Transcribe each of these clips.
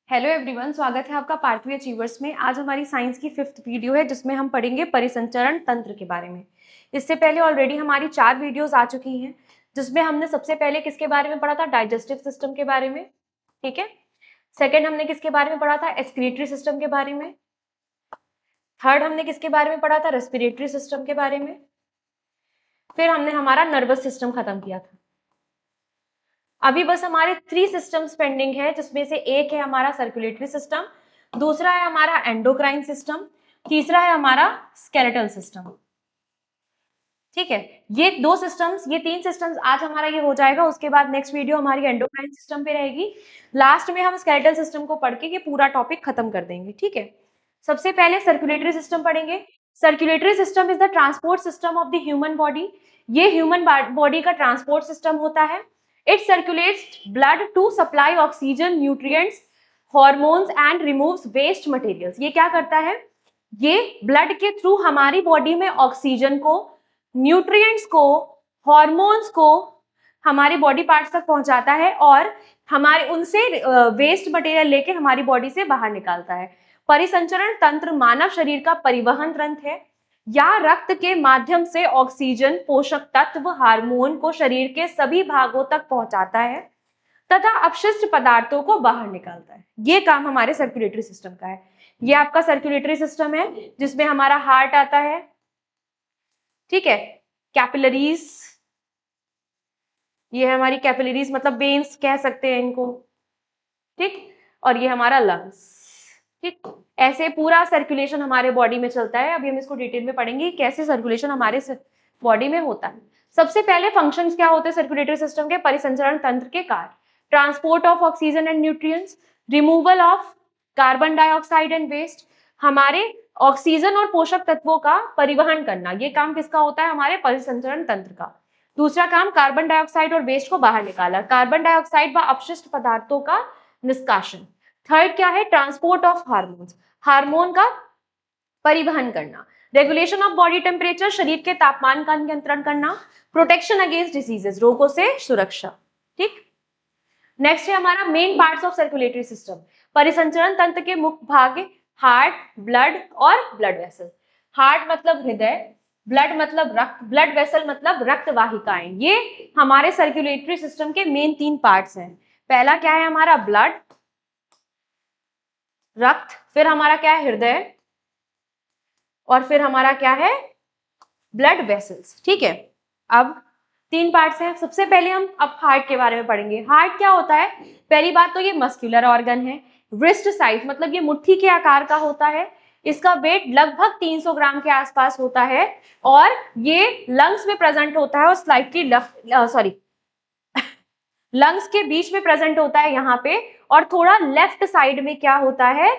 Hello everyone, स्वागत है आपका पार्थवी अचीवर्स में। आज हमारी साइंस की 5th वीडियो है जिसमें हम पढ़ेंगे परिसंचरण तंत्र के बारे में। इससे पहले ऑलरेडी हमारी 4 वीडियोस आ चुकी हैं जिसमें हमने सबसे पहले किसके बारे में पढ़ा था? डाइजेस्टिव सिस्टम के बारे में, ठीक है। सेकेंड हमने किसके बारे में पढ़ा था? एक्सक्रीटरी सिस्टम के बारे में। थर्ड हमने किसके बारे में पढ़ा था? रेस्पिरेटरी सिस्टम के बारे में। फिर हमने हमारा नर्वस सिस्टम खत्म किया था। अभी बस हमारे 3 सिस्टम्स पेंडिंग है, जिसमें से एक है हमारा सर्कुलेटरी सिस्टम, दूसरा है हमारा एंडोक्राइन सिस्टम, तीसरा है हमारा स्केलेटल सिस्टम। ठीक है, ये 3 सिस्टम्स आज हमारा ये हो जाएगा। उसके बाद नेक्स्ट वीडियो हमारी एंडोक्राइन सिस्टम पे रहेगी। लास्ट में हम स्केलेटल सिस्टम को पढ़ के ये पूरा टॉपिक खत्म कर देंगे। ठीक है, सबसे पहले सर्कुलेटरी सिस्टम पढ़ेंगे। Circulatory system is the transport system of the human body. ये ह्यूमन बॉडी का ट्रांसपोर्ट सिस्टम होता है। It circulates blood to supply oxygen, nutrients, hormones and removes waste materials. ये क्या करता है? ये ब्लड के थ्रू हमारी बॉडी में ऑक्सीजन को, न्यूट्रिएंट्स को, हॉर्मोन्स को हमारे बॉडी पार्ट्स तक पहुंचाता है और हमारे उनसे वेस्ट मटेरियल लेके हमारी बॉडी से बाहर निकालता है। परिसंचरण तंत्र मानव शरीर का परिवहन तंत्र है या रक्त के माध्यम से ऑक्सीजन, पोषक तत्व, हार्मोन को शरीर के सभी भागों तक पहुंचाता है तथा अपशिष्ट पदार्थों को बाहर निकालता है। ये काम हमारे सर्कुलेटरी सिस्टम का है। ये आपका सर्कुलेटरी सिस्टम है जिसमें हमारा हार्ट आता है, ठीक है, कैपिलरीज, ये है हमारी कैपिलरीज मतलब वेन्स कह सकते हैं इनको, ठीक, और ये हमारा लंग्स। ठीक, ऐसे पूरा सर्कुलेशन हमारे बॉडी में चलता है। अभी हम इसको डिटेल में पढ़ेंगे कैसे सर्कुलेशन हमारे बॉडी में होता है। सबसे पहले फंक्शंस क्या होते हैं सर्कुलेटरी सिस्टम के? परिसंचरण तंत्र के कार्य: transport of oxygen and nutrients, removal of carbon dioxide and waste, हमारे ऑक्सीजन और पोषक तत्वों का परिवहन करना। ये काम किसका होता है? हमारे परिसंचरण तंत्र का। दूसरा काम, कार्बन डाइऑक्साइड और वेस्ट को बाहर निकाला, कार्बन डाइऑक्साइड व अपशिष्ट पदार्थों का निष्कासन। थर्ड क्या है? ट्रांसपोर्ट ऑफ हार्मोन्स, हार्मोन का परिवहन करना। रेगुलेशन ऑफ बॉडी टेम्परेचर, शरीर के तापमान का नियंत्रण करना। प्रोटेक्शन अगेंस्ट डिसीजेस, रोगों से सुरक्षा। ठीक, नेक्स्ट है हमारा main parts of circulatory system. परिसंचरण तंत्र के मुख्य भाग: हार्ट, ब्लड और ब्लड वेसल। हार्ट मतलब हृदय, ब्लड मतलब रक्त, ब्लड वेसल मतलब रक्त वाहिकाएं। ये हमारे सर्कुलेटरी सिस्टम के मेन 3 पार्ट्स हैं। पहला क्या है हमारा? ब्लड, रक्त, फिर हमारा क्या है? हृदय, और फिर हमारा क्या है? Blood vessels. ठीक है, अब 3 पार्ट्स हैं। सबसे पहले हम अब हार्ट के बारे में पढ़ेंगे। हार्ट क्या होता है? पहली बात तो ये मस्कुलर ऑर्गन है, रिस्ट साइज मतलब ये मुट्ठी के आकार का होता है। इसका वेट लगभग 300 ग्राम के आसपास होता है और ये लंग्स में प्रेजेंट होता है और स्लाइटली लंग्स के बीच में प्रेजेंट होता है यहाँ पे, और थोड़ा लेफ्ट साइड में क्या होता है?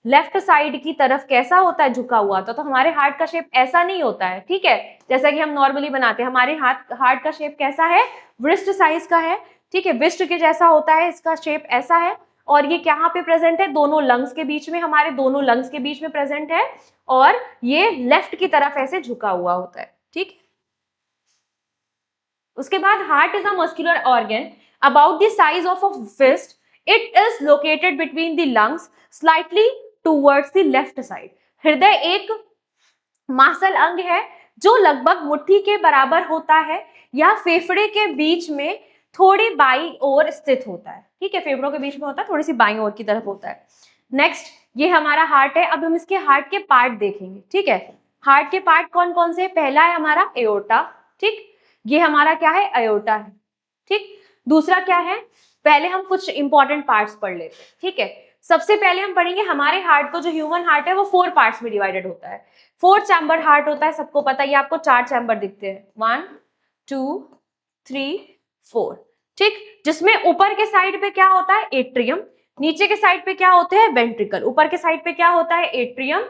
लेफ्ट साइड की तरफ कैसा होता है? झुका हुआ। तो हमारे हार्ट का शेप ऐसा नहीं होता है, ठीक है, जैसा कि हम नॉर्मली बनाते हैं। हमारे हार्ट का शेप कैसा है? वृष्ट साइज का है, ठीक है, वृष्ट के जैसा होता है, इसका शेप ऐसा है। और ये कहाँ पे प्रेजेंट है? दोनों लंग्स के बीच में, हमारे दोनों लंग्स के बीच में प्रेजेंट है और ये लेफ्ट की तरफ ऐसे झुका हुआ होता है। ठीक, उसके बाद heart is a muscular organ about the size of a fist. It is located between the lungs slightly towards the left side. हृदय एक मांसल अंग है जो लगभग मुट्ठी के बराबर होता है या फेफड़े के बीच में थोड़ी बाईं ओर स्थित होता है। ठीक है, फेफड़ों के बीच में होता है, थोड़ी सी बाईं ओर की तरफ होता है। नेक्स्ट, ये हमारा हार्ट है। अब हम इसके हार्ट के पार्ट देखेंगे। ठीक है, हार्ट के पार्ट कौन कौन से? पहला है हमारा एओर्टा, ठीक, ये हमारा क्या है? अयोटा है। ठीक, दूसरा क्या है? पहले हम कुछ इंपॉर्टेंट पार्ट्स पढ़ लेते हैं। ठीक है, सबसे पहले हम पढ़ेंगे हमारे हार्ट को। जो ह्यूमन हार्ट है वो 4 पार्ट्स में डिवाइडेड होता है। 4 चैम्बर हार्ट होता है, सबको पता है। ये आपको 4 चैम्बर दिखते हैं, 1 2 3 4, ठीक, जिसमें ऊपर के साइड पे क्या होता है? एट्रियम। नीचे के साइड पे क्या होते हैं? वेंट्रिकल। ऊपर के साइड पे क्या होता है? एट्रियम,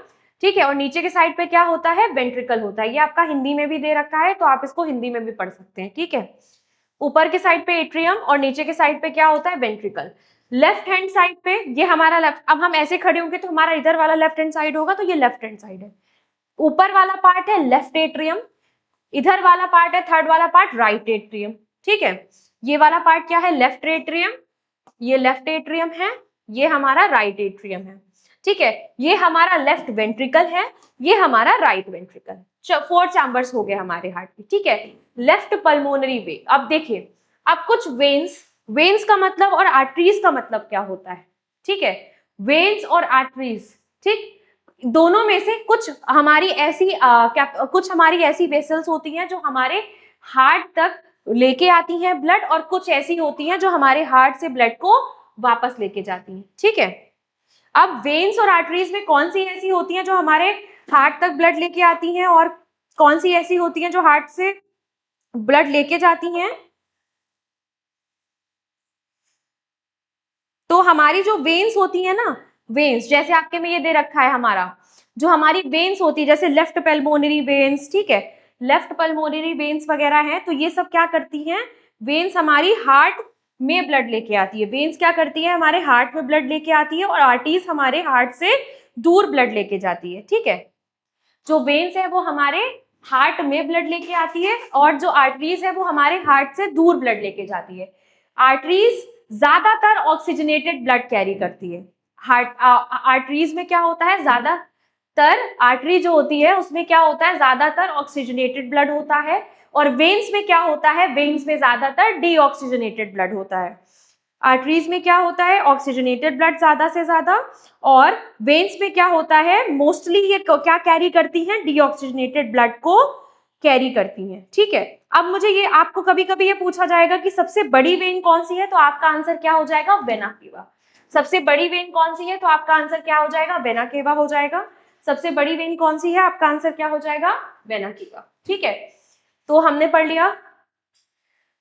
ठीक है, और नीचे के साइड पे क्या होता है? वेंट्रिकल होता है। ये आपका हिंदी में भी दे रखा है तो आप इसको हिंदी में भी पढ़ सकते हैं। ठीक है, ऊपर के साइड पे एट्रियम और नीचे के साइड पे क्या होता है? वेंट्रिकल। लेफ्ट हैंड साइड पे ये हमारा लेफ्ट, अब हम ऐसे खड़े होंगे तो हमारा इधर वाला लेफ्ट हैंड साइड होगा, तो ये लेफ्ट हैंड साइड है। ऊपर वाला पार्ट है लेफ्ट एट्रियम, इधर वाला पार्ट है, थर्ड वाला पार्ट, राइट एट्रियम। ठीक है, ये वाला पार्ट क्या है? लेफ्ट एट्रियम, ये लेफ्ट एट्रियम है, ये हमारा राइट एट्रियम है, ठीक है। ये हमारा लेफ्ट वेंट्रिकल है, ये हमारा राइट वेंट्रिकल। 4 चैम्बर्स हो गए हमारे हार्ट के, ठीक है। लेफ्ट पल्मोनरी वे, अब देखिए, अब कुछ वेन्स, वेन्स का मतलब और आर्टरीज का मतलब क्या होता है, ठीक है। वेन्स और आर्टरीज, ठीक, दोनों में से कुछ हमारी ऐसी कुछ हमारी ऐसी वेसल्स होती हैं जो हमारे हार्ट तक लेके आती हैं ब्लड, और कुछ ऐसी होती हैं जो हमारे हार्ट से ब्लड को वापस लेके जाती हैं, ठीक है। अब वेन्स और आर्टरीज में कौन सी ऐसी होती हैं जो हमारे हार्ट तक ब्लड लेके आती हैं, और कौन सी ऐसी होती हैं जो हार्ट से ब्लड लेके जाती हैं? तो हमारी जो वेन्स होती है ना, वेन्स जैसे आपके में ये दे रखा है हमारा, जो हमारी वेन्स होती है जैसे लेफ्ट पल्मोनरी वेन्स, ठीक है, लेफ्ट पल्मोनरी वेन्स वगैरह हैं, तो ये सब क्या करती हैं, वेन्स हमारी हार्ट में ब्लड लेके आती है। वेन्स क्या करती है, हमारे हार्ट में ब्लड लेके आती है, और आर्टरीज हमारे हार्ट से दूर ब्लड लेके जाती है, ठीक है। जो वेन्स है वो हमारे हार्ट में ब्लड लेके आती है, और जो आर्टरीज है वो हमारे हार्ट से दूर ब्लड लेके जाती है। आर्टरीज ज्यादातर ऑक्सीजनेटेड ब्लड कैरी करती है। हार्ट आर्टरीज में क्या होता है, ज्यादातर आर्टरी जो होती है उसमें क्या होता है, ज्यादातर ऑक्सीजनेटेड ब्लड होता है, और वेन्स में क्या होता है, वेन्स में ज्यादातर डीऑक्सीजनेटेड ब्लड होता है। आर्टरीज में क्या होता है, ऑक्सीजनेटेड ब्लड ज्यादा से ज्यादा, और वेन्स में क्या होता है, मोस्टली ये क्या कैरी करती हैं, डीऑक्सीजनेटेड ब्लड को कैरी करती हैं, ठीक है। अब मुझे ये आपको कभी कभी ये पूछा जाएगा कि सबसे बड़ी वेन कौन सी है, तो आपका आंसर क्या हो जाएगा, वेना केवा। सबसे बड़ी वेन कौन सी है, तो आपका आंसर क्या हो जाएगा, वेना केवा हो जाएगा। सबसे बड़ी वेन कौन सी है, आपका आंसर क्या हो जाएगा, वेना केवा, ठीक है। तो हमने पढ़ लिया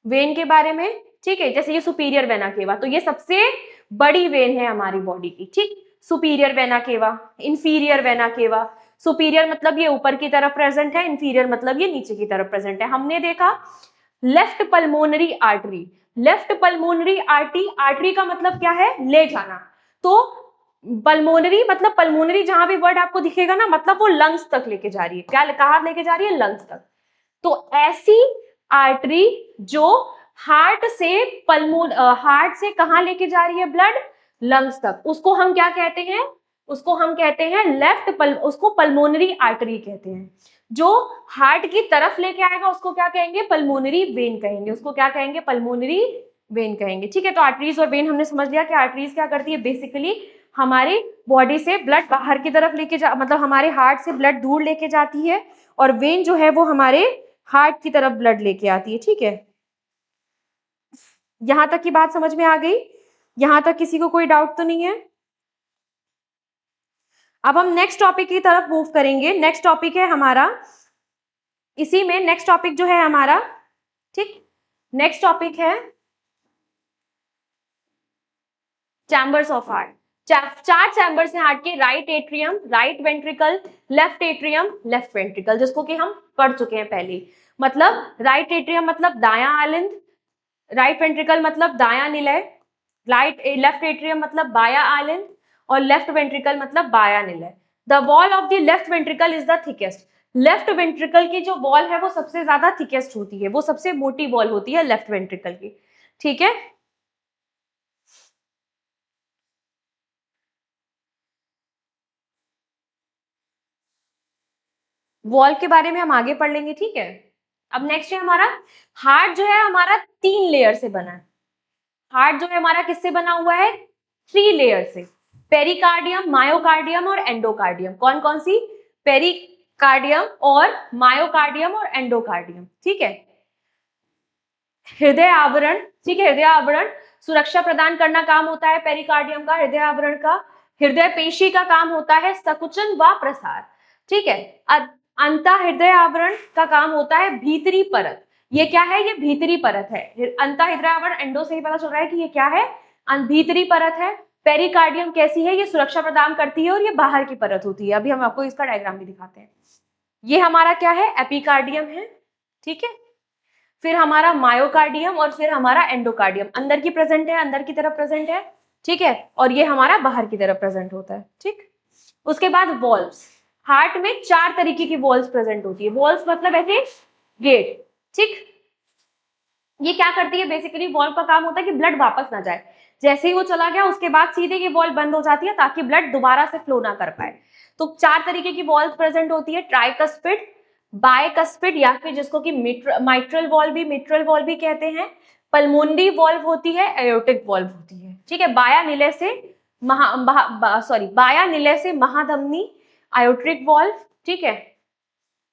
वेन के बारे में, ठीक है। जैसे ये सुपीरियर वेना केवा, तो ये सबसे बड़ी वेन है हमारी बॉडी की, ठीक। Superior vena cava, inferior vena cava. Superior मतलब ये ऊपर की तरफ प्रेजेंट है, इंफीरियर मतलब ये नीचे की तरफ प्रेजेंट है। हमने देखा left pulmonary artery, left pulmonary artery, artery का मतलब क्या है, ले जाना। तो पल्मोनरी मतलब, पल्मोनरी जहां भी वर्ड आपको दिखेगा ना, मतलब वो लंग्स तक लेके जा रही है, क्या कहा लेके जा रही है, लंग्स तक। तो ऐसी आर्टरी जो हार्ट से हार्ट से कहां लेके जा रही है ब्लड, लंग्स तक, उसको हम क्या कहते हैं, उसको हम कहते हैं उसको पल्मोनरी आर्टरी कहते हैं। जो हार्ट की तरफ लेके आएगा उसको क्या कहेंगे, पल्मोनरी वेन कहेंगे, उसको क्या कहेंगे, पल्मोनरी वेन कहेंगे, ठीक है। तो आर्टरीज और वेन हमने समझ लिया कि आर्टरीज क्या करती है, बेसिकली हमारी बॉडी से ब्लड बाहर की तरफ लेके जा, मतलब हमारे हार्ट से ब्लड दूर लेके जाती है, और वेन जो है वो हमारे हार्ट की तरफ ब्लड लेके आती है, ठीक है। यहां तक की बात समझ में आ गई, यहां तक किसी को कोई डाउट तो नहीं है? अब हम नेक्स्ट टॉपिक की तरफ मूव करेंगे। नेक्स्ट टॉपिक है हमारा, इसी में नेक्स्ट टॉपिक जो है हमारा, ठीक, नेक्स्ट टॉपिक है चैम्बर्स ऑफ हार्ट। चार चैम्बर्स हैं हार्ट के, right atrium, right ventricle, left atrium, left ventricle, जिसको कि हम पढ़ चुके हैं पहले। मतलब राइट एट्रियम मतलब दायां आलिंद, राइट वेंट्रिकल मतलब दायां निलय, लेफ्ट एट्रियम मतलब बायां आलिंद, और लेफ्ट वेंट्रिकल मतलब बायां निलय। The wall of the left ventricle is the thickest. Left ventricle की जो वॉल है वो सबसे ज्यादा थिकेस्ट होती है, वो सबसे मोटी वॉल होती है लेफ्ट वेंट्रिकल की, ठीक है। वॉल के बारे में हम आगे पढ़ लेंगे, ठीक है। अब नेक्स्ट है हमारा हार्ट, जो है हमारा 3 लेयर से बना है। हार्ट जो है हमारा किससे बना हुआ है, 3 लेयर से, पेरिकार्डियम, मायोकार्डियम और एंडोकार्डियम। कौन कौन सी, पेरिकार्डियम और मायोकार्डियम और एंडोकार्डियम, ठीक है। हृदय आवरण, ठीक है, हृदय आवरण सुरक्षा प्रदान करना काम होता है पेरिकार्डियम का, हृदय आवरण का। हृदय पेशी का काम होता है सकुचन व प्रसार, ठीक है। अंत हृदय आवरण का काम होता है भीतरी परत। ये क्या है, ये भीतरी परत है। अंत हृदय आवरण, एंडो से ही पता चल रहा है कि ये क्या है, भीतरी परत है। पेरिकार्डियम कैसी है, ये सुरक्षा प्रदान करती है और ये बाहर की परत होती है। अभी हम आपको इसका डायग्राम भी दिखाते हैं। ये हमारा क्या है, एपिकार्डियम है, ठीक है। फिर हमारा मायोकार्डियम और फिर हमारा एंडोकार्डियम, अंदर की प्रेजेंट है, अंदर की तरफ प्रेजेंट है, ठीक है। और ये हमारा बाहर की तरफ प्रेजेंट होता है, ठीक। उसके बाद वॉल्व्स, हार्ट में 4 तरीके की वॉल्व्स प्रेजेंट होती है। वॉल्व्स मतलब ऐसे गेट, ठीक। ये क्या करती है, बेसिकली वॉल्व का काम होता है कि ब्लड वापस ना जाए, जैसे ही वो चला गया उसके बाद सीधे ये वॉल्व बंद हो जाती है ताकि ब्लड दोबारा से फ्लो ना कर पाए। तो 4 तरीके की वॉल्व प्रेजेंट होती है, ट्राइकस्पिड, बायकस्पिड या फिर जिसको कि मिट्रल वॉल्व भी कहते हैं, पल्मोनरी वॉल्व होती है, एयोर्टिक वॉल्व होती है। ठीक है, बाया निलय से महाधमनी आयोट्रिक वॉल्व, ठीक है,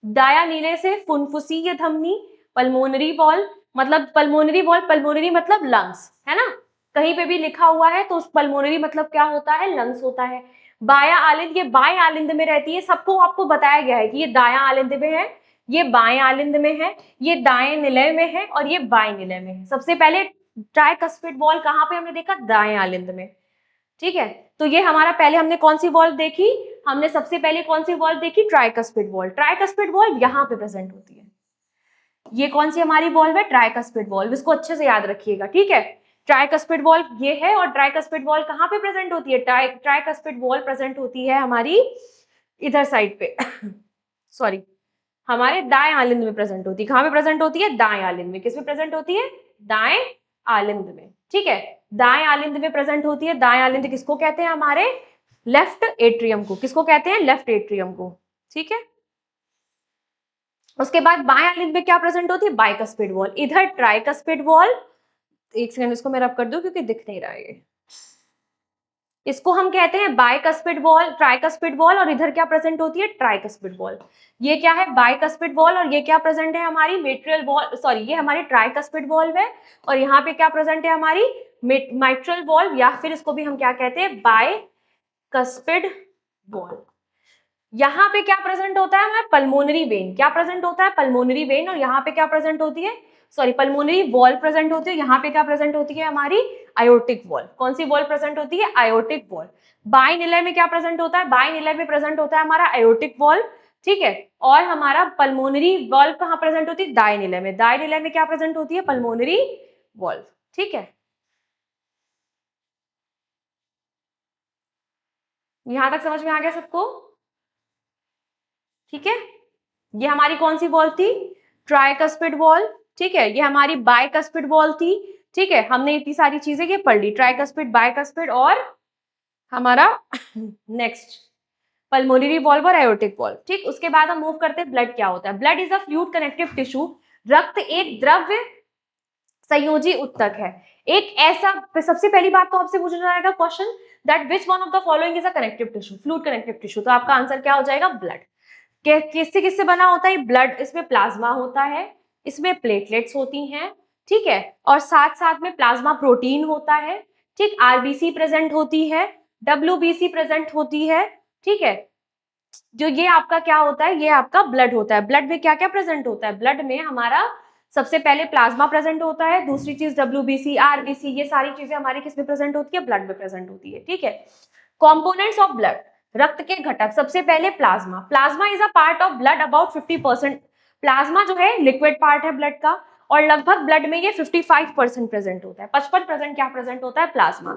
दाया नीले से फुनफुसीय धमनी पल्मोनरी वॉल्व, मतलब पल्मोनरी मतलब लंग्स, है ना, कहीं पे भी लिखा हुआ है तो उस पल्मोनरी मतलब क्या होता है, लंग्स होता है। बाया आलिंद, ये बाएं आलिंद में रहती है, सबको आपको बताया गया है कि ये दाया आलिंद में है, ये बाएं आलिंद में है, ये दाएं निलय में है और ये बाएं निलय में है। सबसे पहले ट्राइकस्पिड वॉल्व कहाँ पे हमने देखा, दाएं आलिंद में। ठीक है, तो ये हमारा पहले हमने कौन सी वॉल्व देखी, हमने सबसे पहले कौन सी वॉल्व देखी, ट्राइकस्पिड वॉल्व। ट्राइकस्पिड वॉल्व यहाँ पे प्रेजेंट होती है, ये कौन सी हमारी वॉल्व है, ट्राइकस्पिड वॉल्व, इसको अच्छे से याद रखिएगा। ठीक है, ट्राइकस्पिड वॉल्व ये है और ट्राइकस्पिड वॉल्व कहाँ पे प्रेजेंट होती है, ट्राइकस्पिड वॉल्व प्रेजेंट होती है हमारी इधर साइड पे सॉरी, हमारे दाएं आलिंद में प्रेजेंट होती है। कहाँ पे प्रेजेंट होती है, दाएं आलिंद में। किस में प्रेजेंट होती है, दाएं आलिंद में। ठीक है, दाएं आलिंद में प्रेजेंट होती है। दाएं आलिंद किसको कहते हैं, हमारे लेफ्ट एट्रियम को। किसको कहते हैं, लेफ्ट एट्रियम को। ठीक है, उसके बाद बाएं आलिंद में क्या प्रेजेंट होती है, बाइकस्पिड वॉल। इधर ट्राइकस्पिड वॉल, एक सेकंड इसको मैं रब कर दूं क्योंकि दिख नहीं रहा है, इसको हम कहते हैं बाइकस्पिड वॉल, ट्राइकस्पिड वॉल, और इधर क्या प्रेजेंट होती है, ट्राइकस्पिड वॉल। ये क्या है, बाइकस्पिड वॉल, और ये क्या प्रेजेंट है, हमारी मेट्रियल वॉल, सॉरी ये हमारी ट्राइकस्पिड वॉल्व है, और यहाँ पे क्या प्रेजेंट है, हमारी माइट्रल वॉल्व, या फिर इसको भी हम क्या कहते हैं, बाइकस्पिड वॉल्व। यहाँ पे क्या प्रेजेंट होता है, हमारा पल्मोनरी वेन। क्या प्रेजेंट होता है, पल्मोनरी वेन, और यहाँ पे क्या प्रेजेंट होती है, सॉरी पल्मोनरी वॉल्व प्रेजेंट होती है। यहाँ पे क्या प्रेजेंट होती है, हमारी आयोटिक वॉल्व। कौन सी वॉल्व प्रेजेंट होती है, आयोटिक वॉल्व। बाएं निलय में क्या प्रेजेंट होता है, बाएं निलय में प्रेजेंट होता है हमारा आयोटिक वॉल्व। ठीक है, और हमारा पल्मोनरी वॉल्व कहाँ प्रेजेंट होती है, दाएं निलय में। दाएं निलय में क्या प्रेजेंट होती है, पल्मोनरी वॉल्व। ठीक है, यहां तक समझ में आ गया सबको। ठीक है, ये हमारी कौन सी वॉल्व थी, ट्राइकस्पिड वॉल्व। ठीक है, ये हमारी बाइकस्पिड वॉल्व थी। ठीक है, हमने इतनी सारी चीजें ये पढ़ ली, ट्राइकस्पिड, बाइकस्पिड, और हमारा नेक्स्ट पल्मोनरी वॉल्व और एयोटिक वॉल्व। ठीक, उसके बाद हम मूव करते हैं, ब्लड क्या होता है। Blood is a fluid connective tissue. रक्त एक द्रव्य संयोजी उत्तक है। एक ऐसा, सबसे पहली बात तो आपसे पूछा जाएगा question that which one of the following is a connective tissue, fluid connective tissue, तो आपका आंसर क्या हो जाएगा, ब्लड। किससे किससे बना होता है ब्लड, इसमें प्लाज्मा होता है, इसमें प्लेटलेट्स होती हैं, ठीक है, और साथ साथ में प्लाज्मा प्रोटीन होता है, ठीक, आरबीसी प्रेजेंट होती है, डब्ल्यूबीसी प्रेजेंट होती है। ठीक है, जो ये आपका क्या होता है, ये आपका ब्लड होता है। ब्लड में क्या क्या प्रेजेंट होता है, ब्लड में हमारा सबसे पहले प्लाज्मा प्रेजेंट होता है, दूसरी चीज डब्ल्यूबीसी, आरबीसी, ये सारी चीजें हमारी किस में प्रेजेंट होती है, ब्लड में प्रेजेंट होती है। ठीक है, कंपोनेंट्स ऑफ ब्लड, रक्त के घटक, सबसे पहले plasma. Plasma is a part of blood, about 50%। Plasma जो है लिक्विड पार्ट है ब्लड का, और लगभग ब्लड में ये 55% प्रेजेंट होता है। 55% क्या प्रेजेंट होता है, प्लाज्मा।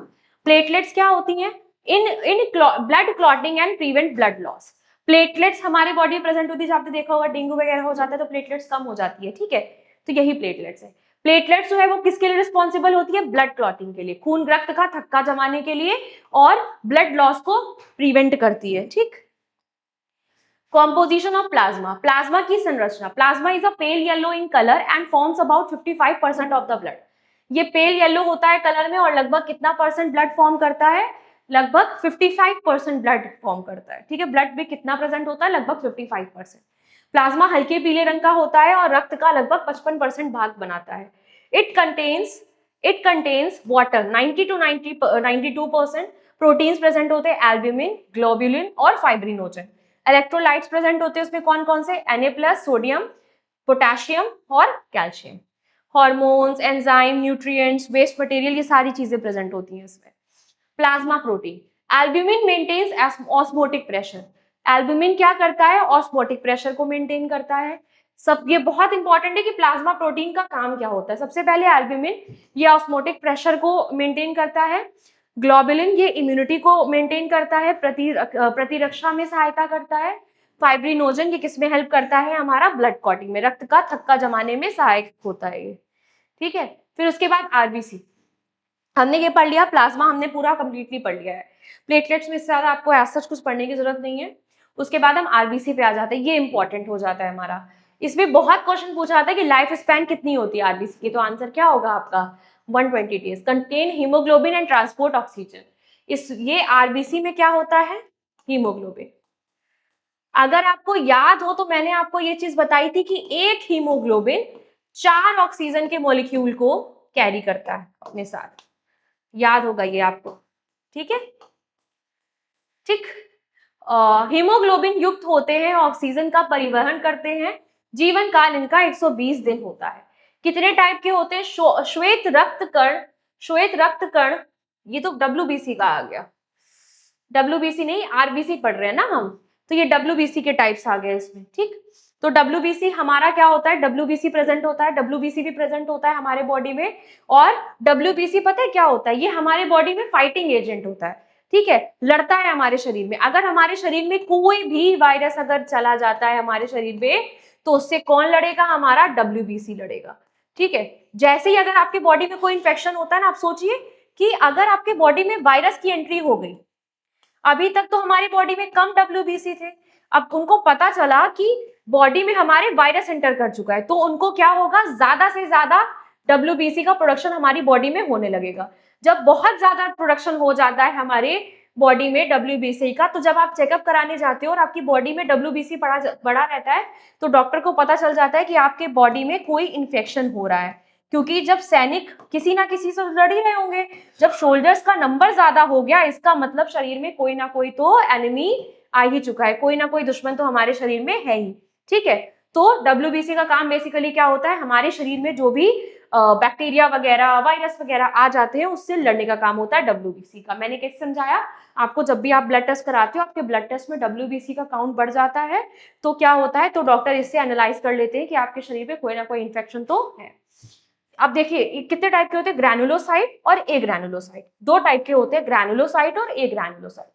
प्लेटलेट्स क्या होती हैं, in in blood clotting and prevent blood loss. Platelets हमारे बॉडी में प्रेजेंट होती है, आपने देखा होगा डेंगू वगैरह हो जाता है तो प्लेटलेट्स कम हो जाती है। ठीक है, तो यही प्लेटलेट्स है। प्लेटलेट्स जो है वो किसके लिए रिस्पॉन्सिबल होती है, ब्लड क्लॉटिंग के लिए, खून रक्त का थक्का जमाने के लिए, और ब्लड लॉस को प्रिवेंट करती है। ठीक, कॉम्पोजिशन ऑफ प्लाज्मा, प्लाज्मा की संरचना। Plasma is a pale yellow in colour and forms about 55% of the blood. ये पेल येलो होता है कलर में, और लगभग कितना परसेंट ब्लड फॉर्म करता है, लगभग 55% ब्लड फॉर्म करता है। ठीक है, ब्लड में कितना प्रेजेंट होता है, लगभग 55%। प्लाज्मा हल्के पीले रंग का होता है और रक्त का लगभग 55% भाग बनाता है। It contains it contains water 90 to 92%। Proteins present होते हैं, एल्ब्यूमिन, ग्लोबुलिन और फाइब्रिनोजन। इलेक्ट्रोलाइट्स प्रेजेंट होते हैं उसमें कौन कौन से, Na+, सोडियम, पोटेशियम और calcium. Hormones, enzyme, nutrients, waste material, ये सारी चीजें प्रेजेंट होती हैं इसमें। Plasma protein, albumin maintains osmotic pressure. Albumin क्या करता है, ऑस्मोटिक प्रेशर को मेंटेन करता है। सब ये बहुत इंपॉर्टेंट है कि प्लाज्मा प्रोटीन का काम क्या होता है। सबसे पहले एल्ब्यूमिन, ये ऑस्मोटिक प्रेशर को मेंटेन करता है। ग्लोबुलिन, ये इम्यूनिटी को मेंटेन करता है, प्रतिरक्षा में सहायता करता है। फाइब्रिनोजन, ये किसमें हेल्प करता है, हमारा ब्लड क्लॉटिंग में, रक्त का थक्का जमाने में सहायक होता है ये। ठीक है। फिर उसके बाद आरबीसी, हमने ये पढ़ लिया, प्लाज्मा हमने पूरा कंप्लीटली पढ़ लिया है। प्लेटलेट्स में इससे ज्यादा आपको ऐसा सच कुछ पढ़ने की जरूरत नहीं है। उसके बाद हम आरबीसी पे आ जाते हैं, ये इंपॉर्टेंट हो जाता है हमारा। इसमें बहुत क्वेश्चन पूछा जाता है कि लाइफ स्पैन कितनी होती है आरबीसी की, तो आंसर क्या होगा आपका 120 days. Contain haemoglobin and transport oxygen, इस ये आरबीसी में क्या होता है, हीमोग्लोबिन। अगर आपको याद हो तो मैंने आपको ये चीज बताई थी कि एक हीमोग्लोबिन 4 ऑक्सीजन के मॉलिक्यूल को कैरी करता है अपने साथ, याद होगा ये आपको, ठीक है। ठीक, हीमोग्लोबिन युक्त होते हैं, ऑक्सीजन का परिवहन करते हैं, जीवन काल इनका 120 दिन होता है। कितने टाइप के होते हैं, श्वेत रक्त कण, श्वेत रक्त कण, ये तो डब्ल्यूबीसी का आ गया, डब्ल्यूबीसी नहीं आरबीसी पढ़ रहे हैं ना हम, तो ये डब्ल्यूबीसी के टाइप्स आ गए इसमें, ठीक। तो डब्ल्यूबीसी हमारा क्या होता है, डब्ल्यूबीसी प्रेजेंट होता है, डब्ल्यूबीसी भी प्रेजेंट होता है हमारे बॉडी में। और डब्ल्यूबीसी पता है क्या होता है, ये हमारे बॉडी में फाइटिंग एजेंट होता है, ठीक है, लड़ता है हमारे शरीर में। अगर हमारे शरीर में कोई भी वायरस अगर चला जाता है हमारे शरीर में, तो उससे कौन लड़ेगा, हमारा डब्ल्यूबीसी लड़ेगा, ठीक है। जैसे ही अगर आपके बॉडी में कोई इंफेक्शन होता है ना, आप सोचिए कि अगर आपके बॉडी में वायरस की एंट्री हो गई, अभी तक तो हमारी बॉडी में कम डब्ल्यूबीसी थे, अब उनको पता चला कि बॉडी में हमारे वायरस एंटर कर चुका है, तो उनको क्या होगा, ज्यादा से ज्यादा डब्ल्यूबीसी का प्रोडक्शन हमारी बॉडी में होने लगेगा। जब बहुत ज्यादा प्रोडक्शन हो जाता है हमारे बॉडी में डब्ल्यूबीसी का, तो जब आप चेकअप कराने जाते हो और आपकी बॉडी में डब्ल्यूबीसी बढ़ा रहता है, तो डॉक्टर को पता चल जाता है कि आपके बॉडी में कोई इन्फेक्शन हो रहा है। क्योंकि जब सैनिक किसी ना किसी से लड़ ही रहे होंगे, जब सोल्जर्स का नंबर ज्यादा हो गया, इसका मतलब शरीर में कोई ना कोई तो एनिमी आ ही चुका है, कोई ना कोई दुश्मन तो हमारे शरीर में है ही, ठीक है। तो डब्ल्यूबीसी का काम बेसिकली क्या होता है, हमारे शरीर में जो भी बैक्टीरिया वगैरह वायरस वगैरह आ जाते हैं उससे लड़ने का काम होता है डब्ल्यूबीसी का। मैंने कैसे समझाया आपको, जब भी आप ब्लड टेस्ट कराते हो आपके ब्लड टेस्ट में डब्ल्यूबीसी का काउंट बढ़ जाता है, तो क्या होता है, तो डॉक्टर इससे एनालाइज कर लेते हैं कि आपके शरीर में कोई ना कोई इन्फेक्शन तो है। अब देखिए कितने टाइप के होते हैं, ग्रैनुलोसाइट और ए ग्रैनुलोसाइट, दो टाइप के होते हैं, ग्रैनुलोसाइट और ए ग्रैनुलोसाइट।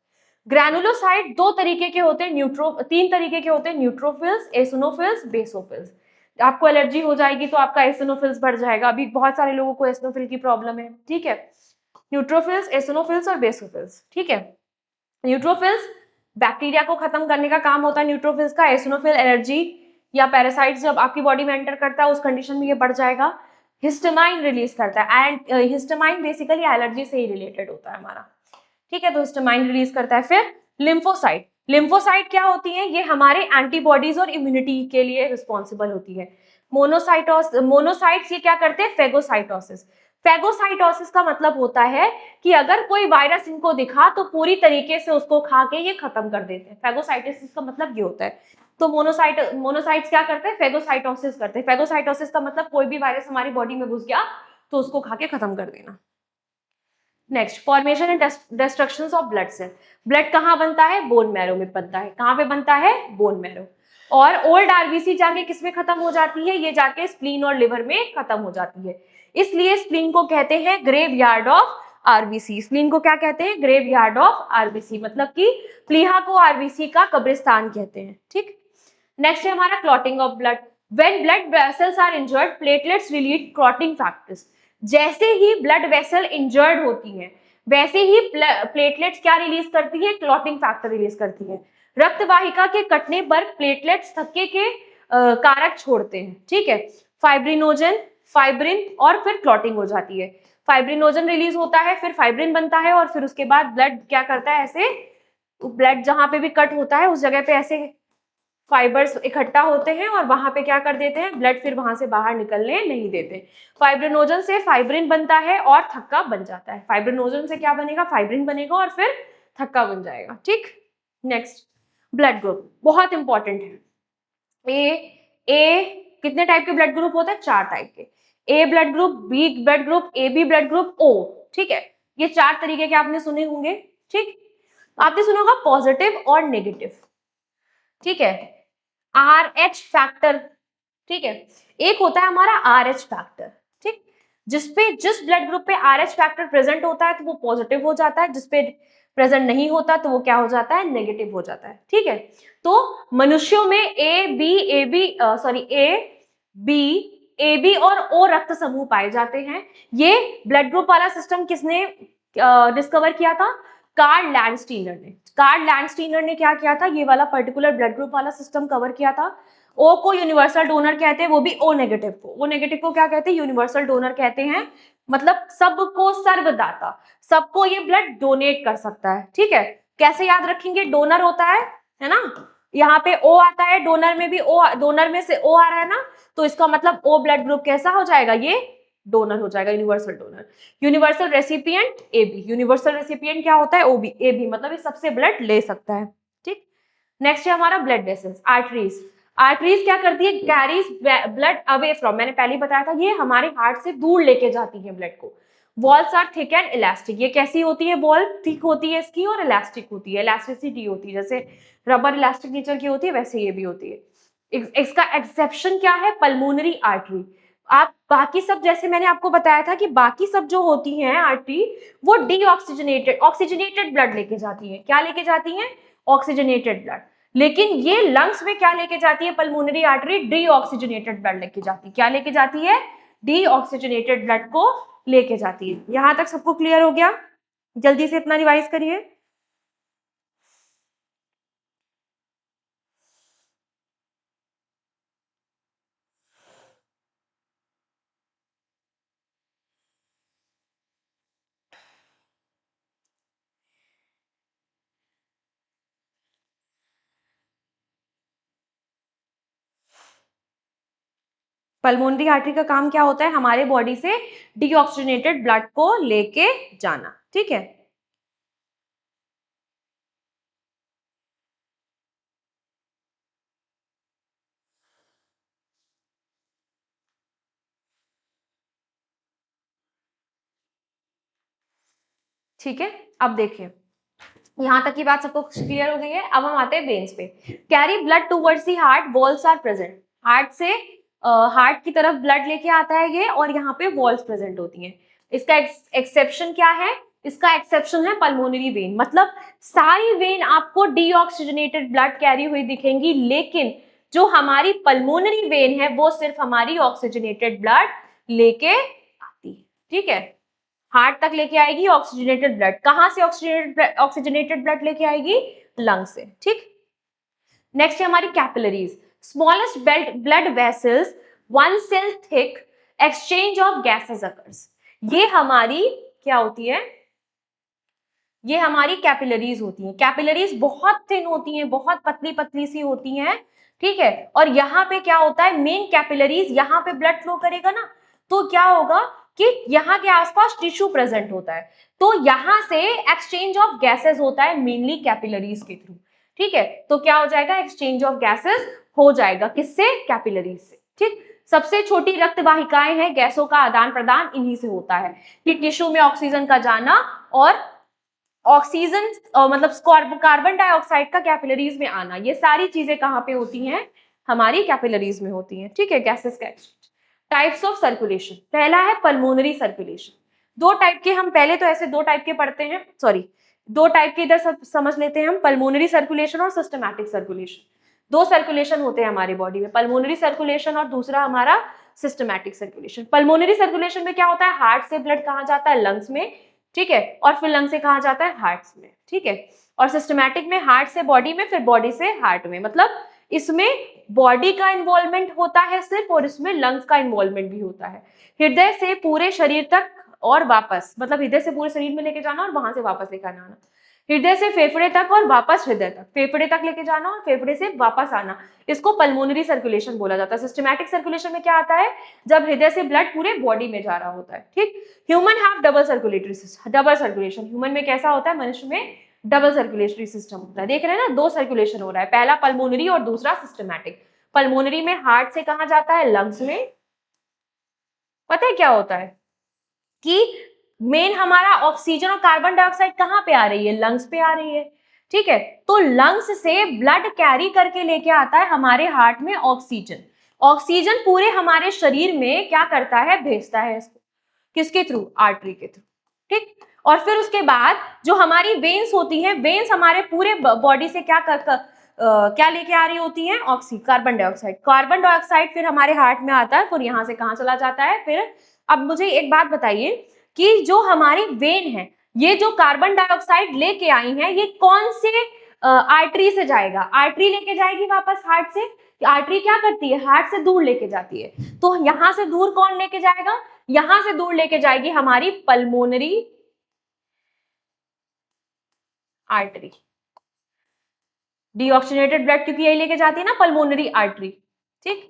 ग्रैनुलोसाइट दो तरीके के होते हैं, तीन तरीके के होते हैं, न्यूट्रोफिल्स, एसिनोफिल्स, बेसोफिल्स। आपको एलर्जी हो जाएगी तो आपका एसिनोफिल्स बढ़ जाएगा, अभी बहुत सारे लोगों को एसिनोफिल की प्रॉब्लम है, ठीक है। न्यूट्रोफिल्स, एसिनोफिल्स और बेसोफिल्स, ठीक है। न्यूट्रोफिल्स बैक्टीरिया को खत्म करने का काम होता है न्यूट्रोफिल्स का, एसिनोफिल एलर्जी या पैरासाइट्स जब आपकी बॉडी में एंटर करता है उस कंडीशन में ये बढ़ जाएगा। हिस्टामाइन रिलीज करता है, एंड हिस्टामाइन बेसिकली एलर्जी से ही रिलेटेड होता है हमारा, ठीक है, तो हिस्टामाइन रिलीज करता है। फिर लिम्फोसाइट, लिम्फोसाइट क्या होती है, ये हमारे एंटीबॉडीज और इम्यूनिटी के लिए रिस्पॉन्सिबल होती है। मोनोसाइट्स ये क्या करते हैं, फेगोसाइटोसिस। फेगोसाइटोसिस का मतलब होता है कि अगर कोई वायरस इनको दिखा तो पूरी तरीके से उसको खा के ये खत्म कर देते हैं, फेगोसाइटोसिस का मतलब ये होता है। तो मोनोसाइट्स क्या करते हैं, फेगोसाइटोसिस करते हैं। फेगोसाइटोसिस का मतलब कोई भी वायरस हमारी बॉडी में घुस गया तो उसको खा के खत्म कर देना। Next, formation and destruction of blood cell. Blood कहाँ बनता है, बोन मैरो में बनता है, कहाँ पे बनता है, बोन मैरो। और ओल्ड आरबीसी जाके किसमें खत्म हो जाती है, ये जाके स्प्लीन और लिवर में खत्म हो जाती है। इसलिए स्प्लीन को कहते हैं graveyard of RBC. Spleen को क्या कहते हैं, ग्रेव यार्ड ऑफ आरबीसी, मतलब कि प्लीहा को आरबीसी का कब्रिस्तान कहते हैं, ठीक। नेक्स्ट है हमारा clotting of blood. When blood vessels are injured, platelets release clotting factors. जैसे ही ब्लड वेसल इंजर्ड होती है, वैसे ही प्लेटलेट्स क्या रिलीज करती है, क्लॉटिंग फैक्टर रिलीज करती है। रक्त वाहिका के कटने पर प्लेटलेट्स थक्के के कारक छोड़ते हैं, ठीक है, फाइब्रिनोजन, फाइब्रिन, और फिर क्लॉटिंग हो जाती है। फाइब्रिनोजन रिलीज होता है, फिर फाइब्रिन बनता है, और फिर उसके बाद ब्लड क्या करता है, ऐसे ब्लड जहां पे भी कट होता है उस जगह पे ऐसे फाइबर्स इकट्ठा होते हैं और वहां पे क्या कर देते हैं, ब्लड फिर वहां से बाहर निकलने नहीं देते। फाइब्रिनोजन से फाइब्रिन बनता है और थक्का बन जाता है। फाइब्रिनोजन से क्या बनेगा, फाइब्रिन बनेगा और फिर थक्का बन जाएगा, ठीक। नेक्स्ट, ब्लड ग्रुप बहुत इंपॉर्टेंट है। ए कितने टाइप के ब्लड ग्रुप होते हैं, 4 टाइप के। A blood group, B blood group, A B blood group, O, ठीक है। ये 4 तरीके के आपने सुने होंगे, ठीक। आपने सुना होगा पॉजिटिव और नेगेटिव, ठीक है। आर एच फैक्टर, ठीक है, एक होता है हमारा आर एच फैक्टर, ठीक। जिस ब्लड ग्रुप पे आर एच फैक्टर प्रेजेंट होता है तो वो पॉजिटिव हो जाता है, जिसपे प्रेजेंट नहीं होता तो वो क्या हो जाता है, नेगेटिव हो जाता है, ठीक है। तो मनुष्यों में ए बी AB और O रक्त समूह पाए जाते हैं। ये ब्लड ग्रुप वाला सिस्टम किसने डिस्कवर किया था? कार्ल लैंडस्टीनर ने। कार्ल लैंडस्टीनर ने क्या किया था? ये वाला पर्टिकुलर ब्लड ग्रुप वाला सिस्टम कवर किया था। ओ को यूनिवर्सल डोनर कहते हैं, वो भी ओ नेगेटिव को। ओ नेगेटिव को क्या कहते हैं? यूनिवर्सल डोनर कहते हैं, मतलब सबको सर्वदाता, सबको ये ब्लड डोनेट कर सकता है। ठीक है, कैसे याद रखेंगे? डोनर होता है ना, यहाँ पे ओ आता है, डोनर में भी ओ, डोनर में से ओ आ रहा है ना, तो इसका मतलब ओ ब्लड ग्रुप कैसा हो जाएगा? ये डोनर हो जाएगा, universal donor. Universal recipient AB, universal recipient क्या होता है? OB, AB मतलब ये सबसे ब्लड ले सकता है। ठीक, नेक्स्ट है हमारा ब्लड वेसल्स, आर्टरीज। आर्टरीज क्या करती है? कैरीज ब्लड अवे फ्रॉम, मैंने पहले ही बताया था, ये हमारे हार्ट से दूर लेके जाती है ब्लड को। Walls are thick and elastic, ये कैसी होती है? वॉल थिक होती है इसकी और इलास्टिक होती है, इलास्टिसिटी होती है, जैसे रबर इलास्टिक नेचर की होती है वैसे ये भी होती है। इसका एक्सेप्शन क्या है? Pulmonary artery. आप बाकी सब, जैसे मैंने आपको बताया था कि बाकी सब जो होती हैं आर्टरी, वो डीऑक्सीजनेटेड, ऑक्सीजनेटेड ब्लड लेके जाती है। क्या लेके जाती हैं? Oxygenated blood. लेकिन ये लंग्स में क्या लेके जाती है? पल्मोनरी आर्टरी डीऑक्सीजनेटेड ब्लड लेके जाती है। क्या लेके जाती है? डीऑक्सीजनेटेड ब्लड को लेके जाती है। यहां तक सबको क्लियर हो गया? जल्दी से इतना रिवाइज करिए। पल्मोनरी आर्टरी का काम क्या होता है? हमारे बॉडी से डीऑक्सीजनेटेड ब्लड को लेके जाना। ठीक है, ठीक है। अब देखिए, यहां तक की बात सबको क्लियर हो गई है। अब हम आते हैं वेन्स पे। Carry blood towards the heart, walls are present. Heart से हार्ट की तरफ ब्लड लेके आता है ये, और यहाँ पे वॉल्स प्रेजेंट होती हैं। इसका एक्सेप्शन क्या है? इसका एक्सेप्शन है पल्मोनरी वेन, मतलब सारी वेन आपको डीऑक्सीजनेटेड ब्लड कैरी हुई दिखेंगी, लेकिन जो हमारी पल्मोनरी वेन है वो सिर्फ हमारी ऑक्सीजनेटेड ब्लड लेके आती है। ठीक है, हार्ट तक लेके आएगी ऑक्सीजनेटेड ब्लड। कहां से ऑक्सीजनेटेड ब्लड लेके आएगी? लंग से। ठीक, नेक्स्ट है हमारी capillaries, smallest blood vessels, one cell thick, exchange of gases occurs. ये हमारी क्या होती है? ये हमारी कैपिलरीज होती हैं। कैपिलरीज बहुत थिन होती हैं, बहुत पतली पतली सी होती हैं। ठीक है, और यहाँ पे क्या होता है? मेन कैपिलरीज, यहाँ पे ब्लड फ्लो करेगा ना, तो क्या होगा कि यहाँ के आसपास टिश्यू प्रेजेंट होता है, तो यहाँ से एक्सचेंज ऑफ गैसेस होता है मेनली कैपिलरीज के थ्रू। ठीक है, तो क्या हो जाएगा? एक्सचेंज ऑफ गैसेस हो जाएगा, किससे? कैपिलरीज से। ठीक, सबसे छोटी रक्त वाहिकाएं हैं, गैसों का आदान प्रदान इन्हीं से होता है, कि टिश्यू में ऑक्सीजन का जाना और ऑक्सीजन मतलब कार्बन डाइऑक्साइड का कैपिलरीज में आना, ये सारी चीजें कहाँ पे होती हैं? हमारी कैपिलरीज में होती हैं। ठीक है, गैसेस का एक्सचेंज। टाइप्स ऑफ सर्कुलेशन, पहला है पल्मोनरी सर्कुलेशन। दो टाइप के, हम पहले तो ऐसे दो टाइप के पढ़ते हैं, सॉरी दो टाइप के इधर समझ लेते हैं हम, पल्मोनरी सर्कुलेशन और सिस्टमैटिक सर्कुलेशन। दो सर्कुलेशन होते हैं हमारी बॉडी में, पल्मोनरी सर्कुलेशन और दूसरा हमारा सिस्टमैटिक सर्कुलेशन। पल्मोनरी सर्कुलेशन में क्या होता है? हार्ट से ब्लड कहाँ जाता है? लंग्स में। ठीक है, और फिर लंग से कहाँ जाता है? हार्ट में। ठीक है, और सिस्टमैटिक में हार्ट से बॉडी में, फिर बॉडी से हार्ट में, मतलब इसमें बॉडी का इन्वॉल्वमेंट होता है सिर्फ, और इसमें लंग्स का इन्वॉल्वमेंट भी होता है। हृदय से पूरे शरीर तक और वापस, मतलब हृदय से पूरे शरीर में लेके जाना और वहां से वापस लेकर आना। हृदय से फेफड़े तक और वापस हृदय तक, फेफड़े तक लेके जाना और फेफड़े से वापस आना, इसको पल्मोनरी सर्कुलेशन बोला जाता है। सिस्टमैटिक सर्कुलेशन में क्या आता है? जब हृदय से ब्लड पूरे बॉडी में जा रहा होता है। ठीक, human have double circulatory system, double circulation human में कैसा होता है? मनुष्य में डबल सर्कुलेटरी सिस्टम होता है। देख रहे हैं ना, दो सर्कुलेशन हो रहा है, पहला पल्मोनरी और दूसरा सिस्टमैटिक। पल्मोनरी में हार्ट से कहां जाता है? लंग्स में। पता है क्या होता है कि मेन हमारा ऑक्सीजन और कार्बन डाइऑक्साइड कहां पे आ रही है? लंग्स पे आ रही है। ठीक है, तो लंग्स से ब्लड कैरी करके लेके आता है हमारे हार्ट में ऑक्सीजन। ऑक्सीजन पूरे हमारे शरीर में क्या करता है? भेजता है इसको, किसके थ्रू? आर्टरी के थ्रू। ठीक, और फिर उसके बाद जो हमारी वेन्स होती हैं, वेन्स हमारे पूरे बॉडी से क्या क्या लेके आ रही होती हैं? Carbon dioxide. कार्बन डाइऑक्साइड फिर हमारे हार्ट में आता है, फिर यहाँ से कहाँ चला जाता है? फिर अब मुझे एक बात बताइए कि जो हमारी वेन है, ये जो कार्बन डाइऑक्साइड लेके आई है, ये कौन से आर्टरी से जाएगा? आर्टरी लेके जाएगी वापस हार्ट से। आर्टरी क्या करती है? हार्ट से दूर लेके जाती है। तो यहां से दूर कौन लेके जाएगा? यहां से दूर लेके जाएगी हमारी पल्मोनरी आर्टरी। डीऑक्सीजनेटेड ब्लड क्योंकि यही लेके जाती है ना, पल्मोनरी आर्टरी। ठीक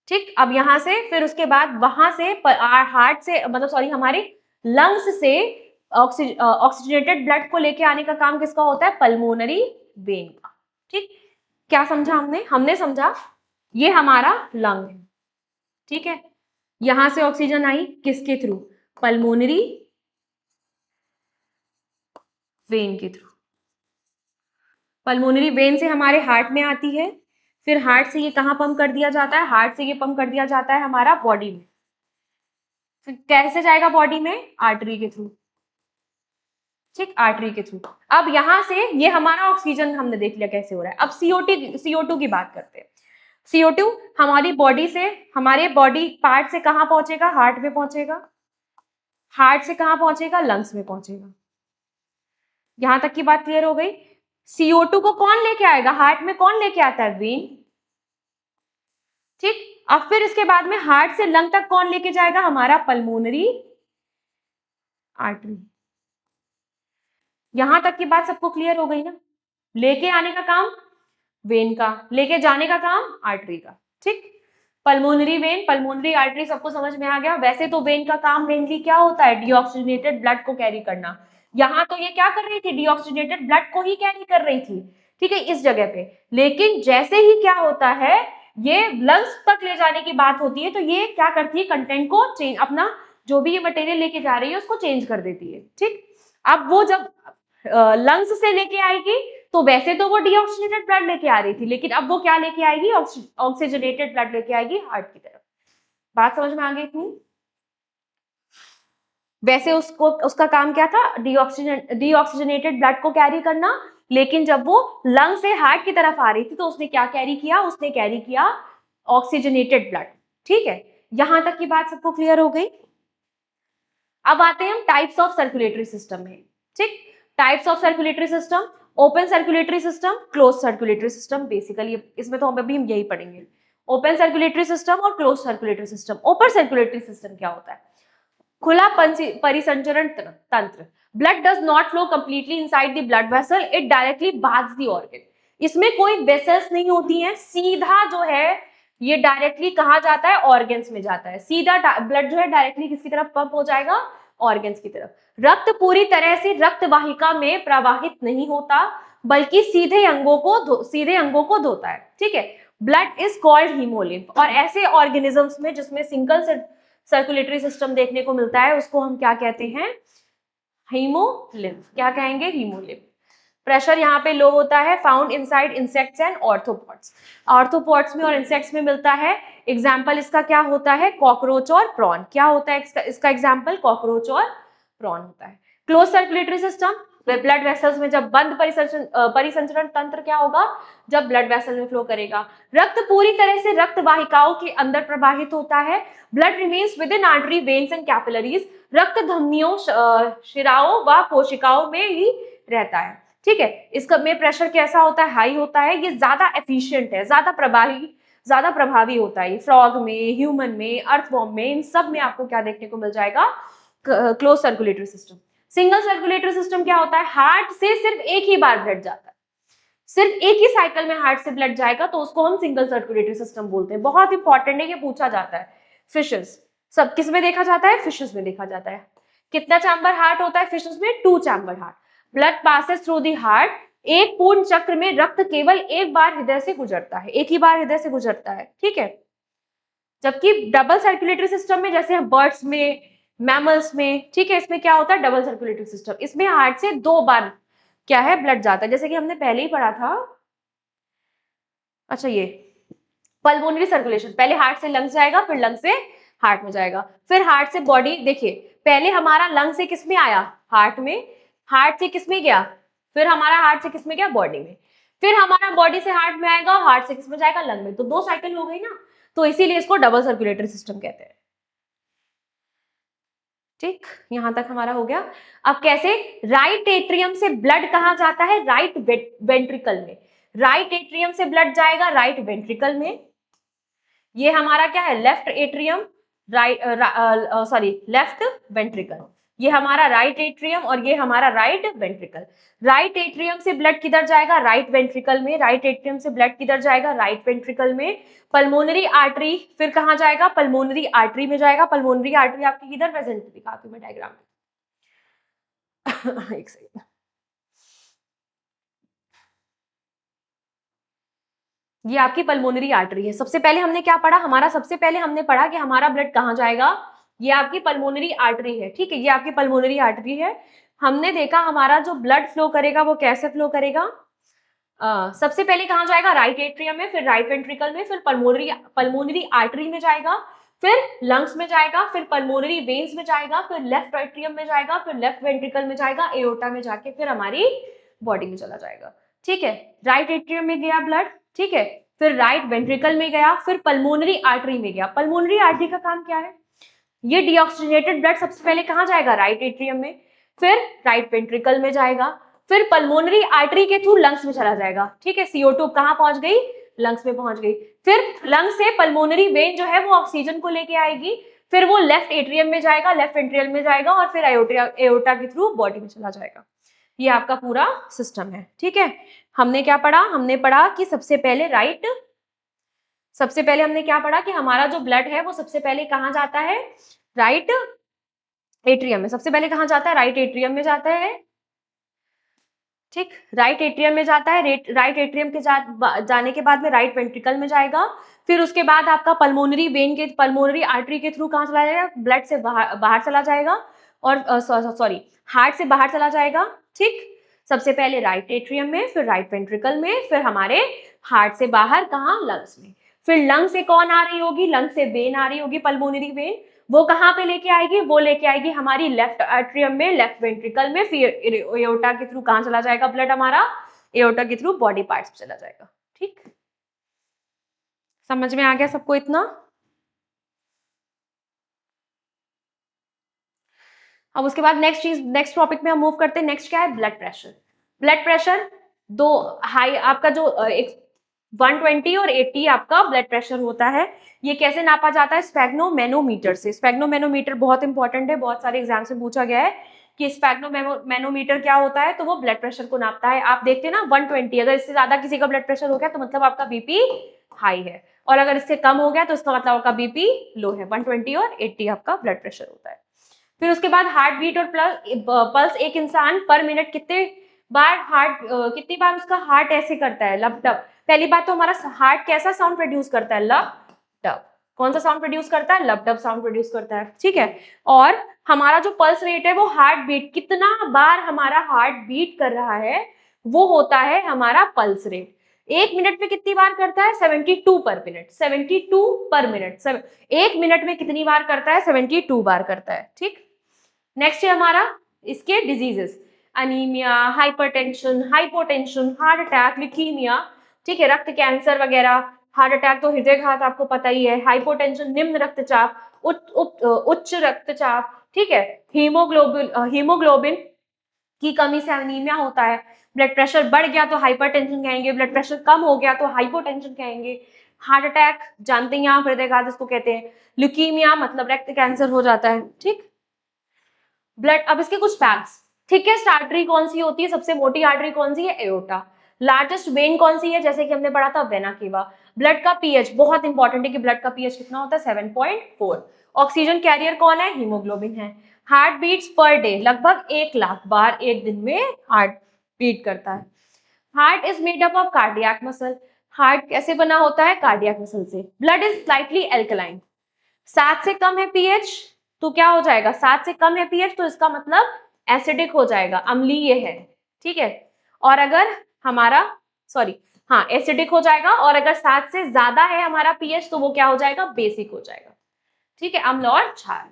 ठीक। अब यहां से फिर उसके बाद वहां से हार्ट से, मतलब सॉरी, हमारे लंग्स से ऑक्सीजनेटेड ब्लड को लेके आने का काम किसका होता है? पल्मोनरी वेन का। ठीक, क्या समझा हमने? हमने समझा ये हमारा लंग है, ठीक है। यहां से ऑक्सीजन आई किसके थ्रू? पल्मोनरी वेन के थ्रू। पल्मोनरी वेन से हमारे हार्ट में आती है, फिर हार्ट से ये कहां पंप कर दिया जाता है? हार्ट से ये पंप कर दिया जाता है हमारा बॉडी में। फिर कैसे जाएगा बॉडी में? आर्टरी के थ्रू। ठीक, आर्टरी के थ्रू। अब यहां से ये हमारा ऑक्सीजन हमने देख लिया कैसे हो रहा है। अब CO2 की बात करते हैं। CO2 हमारी बॉडी से, हमारे बॉडी पार्ट से कहां पहुंचेगा? हार्ट में पहुंचेगा। हार्ट से कहां पहुंचेगा? लंग्स में पहुंचेगा। यहां तक की बात क्लियर हो गई? CO2 को कौन लेके आएगा? हार्ट में कौन लेके आता है? वेन। ठीक, अब फिर इसके बाद में हार्ट से लंग तक कौन लेके जाएगा? हमारा पल्मोनरी आर्टरी। यहां तक की बात सबको क्लियर हो गई ना? लेके आने का काम वेन का, लेके जाने का काम आर्टरी का। ठीक, पल्मोनरी वेन, पल्मोनरी आर्टरी, सबको समझ में आ गया? वैसे तो वेन का काम मेनली क्या होता है? डीऑक्सीजनेटेड ब्लड को कैरी करना। यहां तो ये क्या कर रही थी? डीऑक्सीजनेटेड ब्लड को ही कैरी कर रही थी, ठीक है, इस जगह पे। लेकिन जैसे ही क्या होता है, ये लंग्स तक ले जाने की बात होती है, तो ये क्या करती है? कंटेंट को चेंज, अपना जो भी ये मटेरियल लेके जा रही है उसको चेंज कर देती है। ठीक, अब वो जब लंग्स से लेके आएगी, तो वैसे तो वो डीऑक्सीजनेटेड ब्लड लेके आ रही थी, लेकिन अब वो क्या लेके आएगी? ऑक्सीजनेटेड ब्लड लेके आएगी हार्ट की तरफ। बात समझ में आ गई थी? वैसे उसको, उसका काम क्या था? डीऑक्सीजनेटेड ब्लड को कैरी करना, लेकिन जब वो लंग से हार्ट की तरफ आ रही थी, तो उसने क्या कैरी किया? उसने कैरी किया ऑक्सीजनेटेड ब्लड। ठीक है, यहां तक की बात सबको क्लियर हो गई? अब आते हैं हम टाइप्स ऑफ सर्कुलेटरी सिस्टम में। ठीक, types of circulatory system, open circulatory system, close circulatory system. Basically इसमें तो हम यही पढ़ेंगे, ओपन सर्कुलेटरी सिस्टम और close circulatory system. Open circulatory system क्या होता है? खुला परिसंचरण तंत्र। Blood does not flow completely inside the blood vessel, it directly baths the organ. इसमें कोई वेसल्स नहीं होती हैं, सीधा जो है ये डायरेक्टली कहाँ जाता है? ऑर्गन्स में जाता है। सीधा ब्लड जो है डायरेक्टली किसकी तरफ पंप हो जाएगा? ऑर्गन्स की तरफ। रक्त पूरी तरह से रक्त वाहिका में प्रवाहित नहीं होता, बल्कि सीधे अंगों को धोता है। ठीक है, ब्लड इज कॉल्ड हीमोलिम्फ। और ऐसे ऑर्गेनिजम्स में जिसमें सिंगल सर्कुलेटरी सिस्टम देखने को मिलता है, उसको हम क्या कहते हैं? हीमोलिम्फ। क्या कहेंगे? हीमोलिम्फ। प्रेशर यहाँ पे लो होता है, फाउंड इनसाइड इंसेक्ट्स एंड ऑर्थोपॉड्स। ऑर्थोपॉड्स में और इंसेक्ट्स में मिलता है। एग्जाम्पल इसका क्या होता है? कॉकरोच और प्रॉन। क्या होता है इसका एग्जाम्पल? कॉकरोच और प्रॉन होता है। Close circulatory system, blood vessels में जब बंद परिसंचरण तंत्र क्या होगा? जब ब्लड वेसल में फ्लो करेगा। रक्त पूरी तरह से रक्त वाहिकाओं के अंदर प्रवाहित होता है। Blood remains with in artery, veins and capillaries. रक्त धमनियों, शिराओं व कोशिकाओं में ही रहता है। ठीक है, इसका में प्रेशर कैसा होता है? हाई होता है। ये ज्यादा एफिशिएंट है, ज्यादा प्रभावी होता है। फ्रॉग में, ह्यूमन में, अर्थवॉर्म में, इन सब में आपको क्या देखने को मिल जाएगा? Close circulatory system. Single circulatory system क्या होता है? हार्ट से सिर्फ एक ही बार ब्लड जाता है, सिर्फ एक ही साइकिल में हार्ट से ब्लड जाएगा, तो उसको हम सिंगल सर्कुलेटरी सिस्टम बोलते हैं। बहुत इंपॉर्टेंट है, ये पूछा जाता है। फिशेस, सब किस में देखा जाता है? फिशेस में देखा जाता है। कितना चैम्बर हार्ट होता है फिशेस में? 2 chamber heart. Blood passes through the heart. एक पूर्ण चक्र में रक्त केवल एक बार हृदय से गुजरता है, एक ही बार हृदय से गुजरता है। ठीक है, जबकि डबल सर्कुलेटरी सिस्टम में, जैसे बर्ड्स में, मैमल्स में, ठीक है, इसमें क्या होता है? Double circulatory system. इसमें हार्ट से 2 बार क्या है? ब्लड जाता है, जैसे कि हमने पहले ही पढ़ा था। अच्छा, ये पल्मोनरी सर्कुलेशन, पहले हार्ट से लंग्स जाएगा, फिर लंग से हार्ट में जाएगा, फिर हार्ट से बॉडी। देखिए, पहले हमारा लंग से किस में आया? हार्ट में। हार्ट से किस में गया? फिर हमारा हार्ट से किस में गया? बॉडी में। फिर हमारा बॉडी से हार्ट में आएगा, हार्ट से किस में जाएगा, लंग में। तो 2 साइकिल हो गई ना, तो इसीलिए इसको डबल सर्कुलेटरी सिस्टम कहते हैं। ठीक, यहां तक हमारा हो गया। अब कैसे, राइट एट्रियम से ब्लड कहाँ जाता है, राइट वेंट्रिकल में। राइट एट्रियम से ब्लड जाएगा राइट वेंट्रिकल में। ये हमारा क्या है, left atrium, right sorry left ventricle. ये हमारा राइट एट्रियम और ये हमारा राइट वेंट्रिकल। राइट एट्रियम से ब्लड किधर जाएगा, राइट वेंट्रिकल में। राइट एट्रियम से ब्लड किधर जाएगा, राइट वेंट्रिकल में। पल्मोनरी आर्टरी फिर कहाँ जाएगा, पल्मोनरी आर्टरी में जाएगा। पल्मोनरी आर्टरी आपकी किधर प्रेजेंट, दिखाती हूँ मैं डायग्राम में। एक सेकंड। ये आपकी पल्मोनरी आर्टरी है। सबसे पहले हमने क्या पढ़ा, हमारा सबसे पहले हमने पढ़ा कि हमारा ब्लड कहाँ जाएगा, ये आपकी पल्मोनरी आर्टरी है। ठीक है, ये आपकी पल्मोनरी आर्टरी है। हमने देखा हमारा जो ब्लड फ्लो करेगा वो कैसे फ्लो करेगा, सबसे पहले कहाँ जाएगा, राइट एट्रियम में, फिर राइट वेंट्रिकल में, फिर पल्मोनरी आर्टरी में जाएगा, फिर लंग्स में जाएगा, फिर पल्मोनरी वेन्स में जाएगा, फिर लेफ्ट एट्रियम में जाएगा, फिर लेफ्ट वेंट्रिकल में जाएगा, एओर्टा में जाके फिर हमारी बॉडी में चला जाएगा। ठीक है, राइट एट्रियम में गया ब्लड, ठीक है, फिर राइट वेंट्रिकल में गया, फिर पल्मोनरी आर्टरी में गया। पल्मोनरी आर्टरी का काम क्या है, ये डीऑक्सीजनेटेड ब्लड सबसे पहले कहाँ जाएगा, राइट एट्रियम में, फिर राइट वेंट्रिकल में जाएगा, फिर पल्मोनरी आर्टरी के थ्रू लंग्स में चला जाएगा। ठीक है, CO2 कहाँ पहुंच गई, लंग्स में पहुंच गई। फिर लंग्स से पल्मोनरी वेन जो है वो ऑक्सीजन को लेके आएगी, फिर वो लेफ्ट एट्रियम में जाएगा, लेफ्ट वेंट्रिकल में जाएगा और फिर एओर्टा के थ्रू बॉडी में चला जाएगा। ये आपका पूरा सिस्टम है। ठीक है, हमने क्या पढ़ा, हमने पढ़ा कि सबसे पहले हमने क्या पढ़ा कि हमारा जो ब्लड है वो सबसे पहले कहाँ जाता है, राइट एट्रियम में। सबसे पहले कहाँ जाता है, राइट एट्रियम में जाता है। ठीक, राइट एट्रियम में जाता है, राइट एट्रियम के जाने के बाद में राइट वेंट्रिकल में जाएगा, फिर उसके बाद आपका पल्मोनरी आर्टरी के थ्रू कहाँ चला जाएगा, ब्लड से बाहर चला जाएगा, और सॉरी हार्ट से बाहर चला जाएगा। ठीक, सबसे पहले राइट एट्रियम में, फिर राइट वेंट्रिकल में, फिर हमारे हार्ट से बाहर कहाँ, लंग्स में। फिर लंग से कौन आ रही होगी, लंग से वेन आ रही होगी, पल्मोनरी वेन। वो कहाँ पे लेके आएगी, वो लेके आएगी हमारी लेफ्ट एट्रियम में, लेफ्ट वेंट्रिकल में, फिर एओर्टा के थ्रू कहाँ चला जाएगा ब्लड हमारा, एओर्टा के थ्रू बॉडी पार्ट्स में चला जाएगा। ठीक, समझ में आ गया सबको इतना। अब उसके बाद नेक्स्ट टॉपिक में हम मूव करते हैं। नेक्स्ट क्या है, ब्लड प्रेशर। ब्लड प्रेशर दो हाई, आपका जो 120 और 80 आपका ब्लड प्रेशर होता है। ये कैसे नापा जाता है, स्फेग्नोमेनोमीटर से। स्फेग्नोमेनोमीटर बहुत इंपॉर्टेंट है, बहुत सारे एग्जाम से पूछा गया है कि स्फेग्नोमेनोमीटर क्या होता है। तो वो ब्लड प्रेशर को नापता है। आप देखते हैं ना 120, अगर इससे ज्यादा किसी का ब्लड प्रेशर हो गया तो मतलब आपका बीपी हाई है, और अगर इससे कम हो गया तो इसका मतलब आपका बीपी लो है। 120 और 80 आपका ब्लड प्रेशर होता है। फिर उसके बाद हार्ट बीट और पल्स। एक इंसान पर मिनट कितनी बार उसका हार्ट ऐसे करता है, लब डब। पहली बात तो हमारा हार्ट कैसा साउंड प्रोड्यूस करता है, लब डब। कौन सा साउंड प्रोड्यूस करता है, लब डब साउंड प्रोड्यूस करता है। ठीक है, और हमारा जो पल्स रेट है वो हार्ट बीट, कितना बार हमारा हार्ट बीट कर रहा है वो होता है हमारा पल्स रेट। एक मिनट में कितनी बार करता है, 72 पर मिनट। 72 पर मिनट, एक मिनट में कितनी बार करता है, 72 बार करता है। ठीक, नेक्स्ट है हमारा इसके diseases, anaemia, hypertension, hypotension, heart attack, leukaemia. ठीक है, रक्त कैंसर वगैरह। हार्ट अटैक तो हृदय घात आपको पता ही है। हाइपोटेंशन निम्न रक्तचाप, उच्च रक्तचाप। ठीक है, हीमोग्लोबिन की कमी से अनीमिया होता है। ब्लड प्रेशर बढ़ गया तो हाइपरटेंशन कहेंगे, ब्लड प्रेशर कम हो गया तो हाइपोटेंशन कहेंगे। हार्ट अटैक जानते हैं आप, हृदय घात इसको कहते हैं। ल्यूकीमिया मतलब रक्त कैंसर हो जाता है। ठीक, ब्लड। अब इसके कुछ फैक्ट्स। थिकेस्ट आर्टरी कौन सी होती है, सबसे मोटी आर्टरी कौन सी है, एओर्टा। लार्जेस्ट वेन कौन सी है, जैसे कि हमने पढ़ा था वेना केवा। ब्लड का पीएच बहुत इंपॉर्टेंट है कि ब्लड का पीएच कितना होता है, 7.4। ऑक्सीजन कैरियर कौन है, हीमोग्लोबिन है। हार्ट बीट्स पर डे, लगभग 1 लाख बार एक दिन में हार्ट बीट करता है। Heart is made up of cardiac muscle. Heart कैसे बना होता है, कार्डियक मसल से। Blood is slightly alkaline. 7 से कम है पीएच तो क्या हो जाएगा, 7 से कम है पीएच तो इसका मतलब एसिडिक हो जाएगा, अम्लीय है। ठीक है, और अगर हमारा सॉरी हाँ एसिडिक हो जाएगा, और अगर 7 से ज्यादा है हमारा पीएच तो वो क्या हो जाएगा, बेसिक हो जाएगा। ठीक है, अम्ल और क्षार।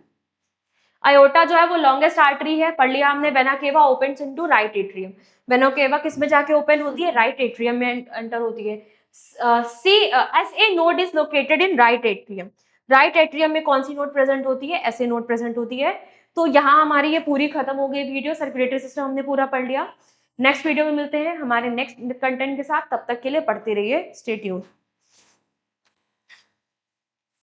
अयोटा जो है वो लॉन्गेस्ट आर्टरी है, पढ़ लिया हमने। Vena cava opens into right atrium. Vena cava किस में जाके ओपन होती है? राइट एट्रियम में एंटर होती है। C S A node is located in right atrium. Right atrium में कौन सी नोड प्रेजेंट होती है? एस ए नोड प्रेजेंट होती है। तो यहाँ हमारी ये पूरी खत्म हो गई वीडियो। सर्कुलेटरी सिस्टम हमने पूरा पढ़ लिया। नेक्स्ट वीडियो में मिलते हैं हमारे नेक्स्ट कंटेंट के साथ। तब तक के लिए पढ़ते रहिए। Stay tuned.